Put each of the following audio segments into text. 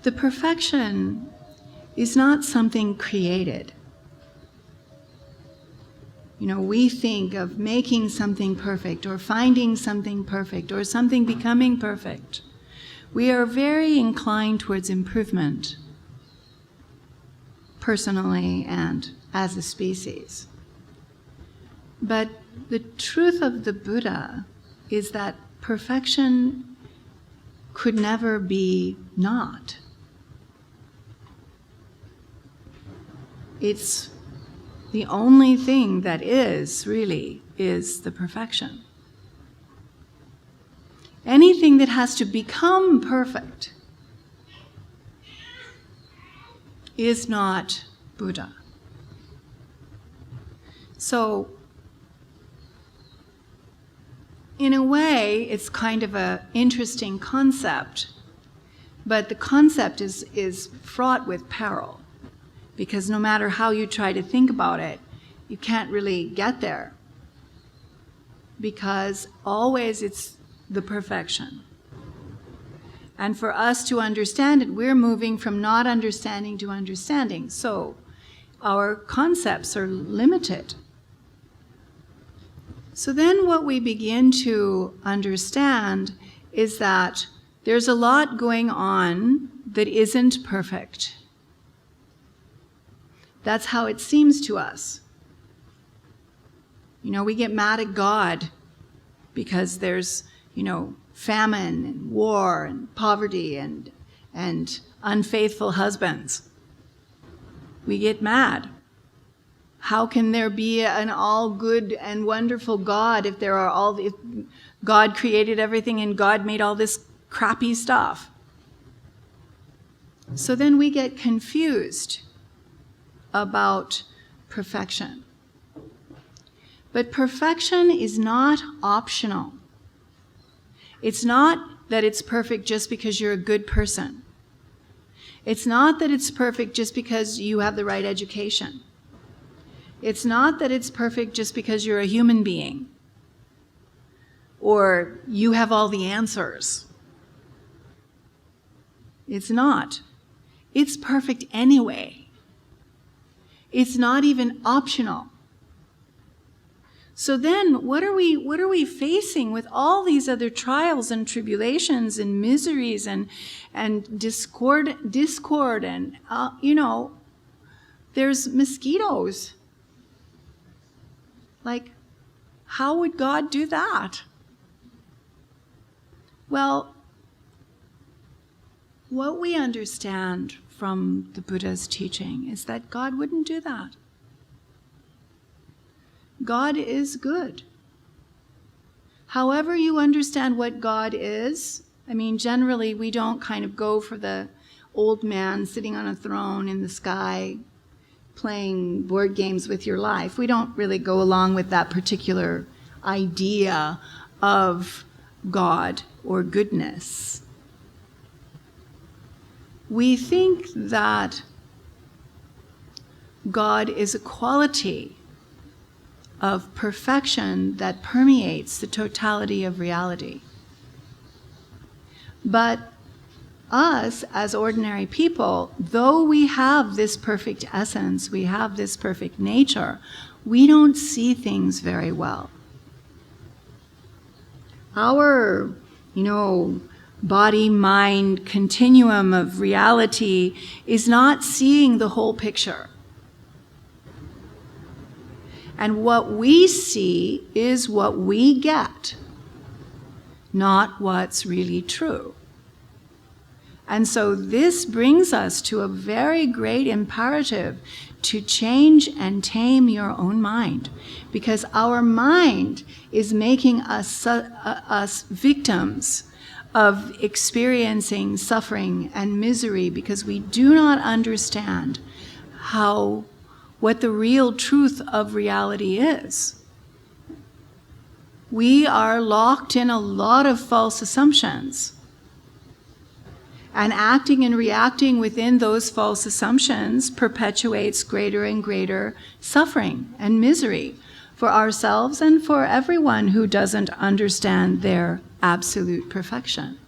the perfection is not something created. We think of making something perfect or finding something perfect or something becoming perfect. We are very inclined towards improvement, personally and as a species. But the truth of the Buddha is that perfection could never be not. It's the only thing that really is the perfection. Anything that has to become perfect is not Buddha. So, in a way, it's kind of an interesting concept, but the concept is fraught with peril, because no matter how you try to think about it, you can't really get there, because always it's the perfection. And for us to understand it, we're moving from not understanding to understanding. So our concepts are limited. So then what we begin to understand is that there's a lot going on that isn't perfect. That's how it seems to us. We get mad at God because there's, famine and war and poverty and unfaithful husbands. We get mad. How can there be an all good and wonderful God if God created everything and God made all this crappy stuff? So then we get confused about perfection. But perfection is not optional. It's not that it's perfect just because you're a good person. It's not that it's perfect just because you have the right education. It's not that it's perfect just because you're a human being or you have all the answers. It's not. It's perfect anyway. It's not even optional. So then what are we facing with all these other trials and tribulations and miseries and discord and there's mosquitoes. Like, how would God do that? Well, what we understand from the Buddha's teaching is that God wouldn't do that. God is good. However you understand what God is, generally we don't kind of go for the old man sitting on a throne in the sky playing board games with your life. We don't really go along with that particular idea of God or goodness. We think that God is a quality of perfection that permeates the totality of reality. But us, as ordinary people, though we have this perfect essence, we have this perfect nature, we don't see things very well. Our, body-mind continuum of reality is not seeing the whole picture. And what we see is what we get, not what's really true. And so this brings us to a very great imperative to change and tame your own mind, because our mind is making us victims of experiencing suffering and misery because we do not understand what the real truth of reality is. We are locked in a lot of false assumptions. And acting and reacting within those false assumptions perpetuates greater and greater suffering and misery for ourselves and for everyone who doesn't understand their absolute perfection,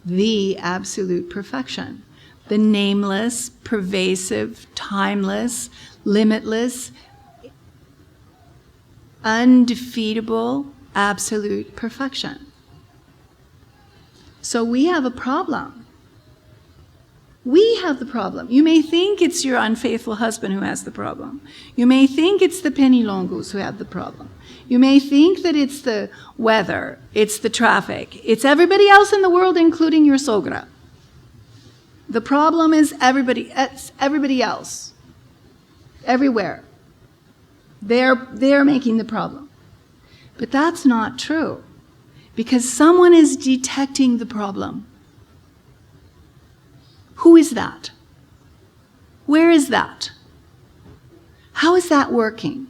the absolute perfection the nameless, pervasive, timeless, limitless, undefeatable, absolute perfection. So we have a problem. We have the problem. You may think it's your unfaithful husband who has the problem. You may think it's the penny longus who have the problem. You may think that it's the weather, it's the traffic, it's everybody else in the world, including your sogra. The problem is everybody else, everywhere. They're making the problem. But that's not true, because someone is detecting the problem. Who is that? Where is that? How is that working?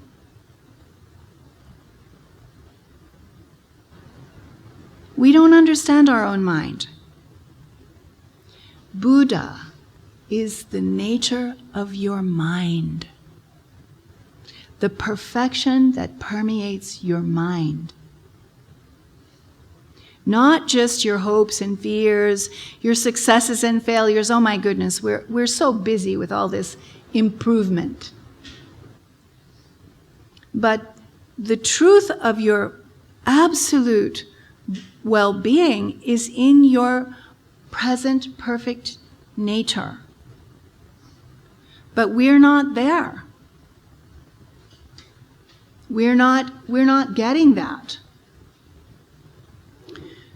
We don't understand our own mind. Buddha is the nature of your mind, the perfection that permeates your mind. Not just your hopes and fears, your successes and failures. Oh my goodness, we're so busy with all this improvement. But the truth of your absolute well-being is in your present perfect nature. But we're not there. We're not getting that.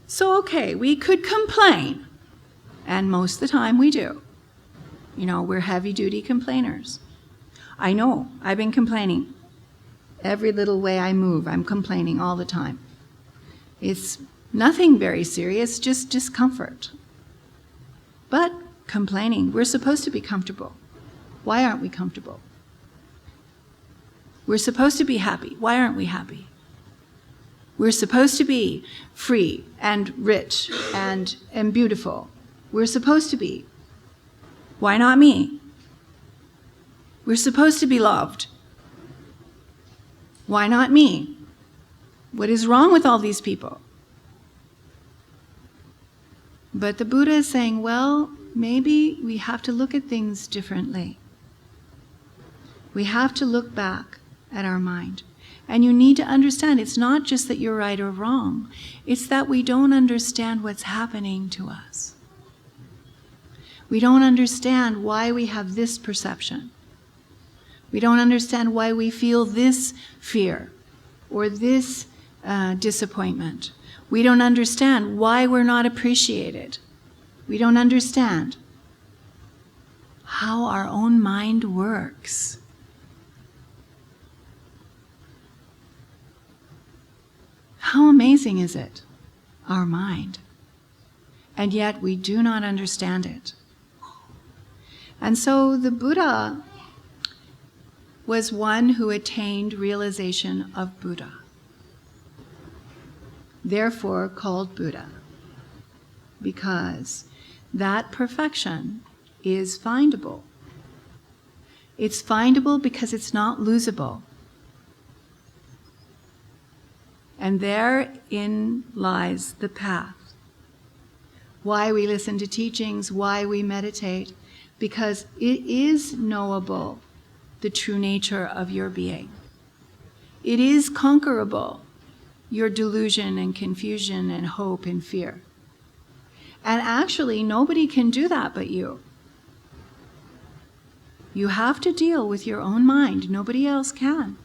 So, okay, we could complain, and most of the time we do. You know, we're heavy-duty complainers. I know, I've been complaining. Every little way I move, I'm complaining all the time. It's nothing very serious, just discomfort. But complaining, we're supposed to be comfortable. Why aren't we comfortable? We're supposed to be happy. Why aren't we happy? We're supposed to be free and rich and beautiful. We're supposed to be. Why not me? We're supposed to be loved. Why not me? What is wrong with all these people? But the Buddha is saying, well, maybe we have to look at things differently. We have to look back at our mind. And you need to understand, it's not just that you're right or wrong. It's that we don't understand what's happening to us. We don't understand why we have this perception. We don't understand why we feel this fear or this disappointment. We don't understand why we're not appreciated. We don't understand how our own mind works. How amazing is it, our mind? And yet we do not understand it. And so the Buddha was one who attained realization of Buddha, therefore called Buddha, because that perfection is findable. It's findable because it's not losable. And therein lies the path. Why we listen to teachings, why we meditate, because it is knowable, the true nature of your being. It is conquerable, your delusion and confusion and hope and fear. And actually, nobody can do that but you. You have to deal with your own mind. Nobody else can.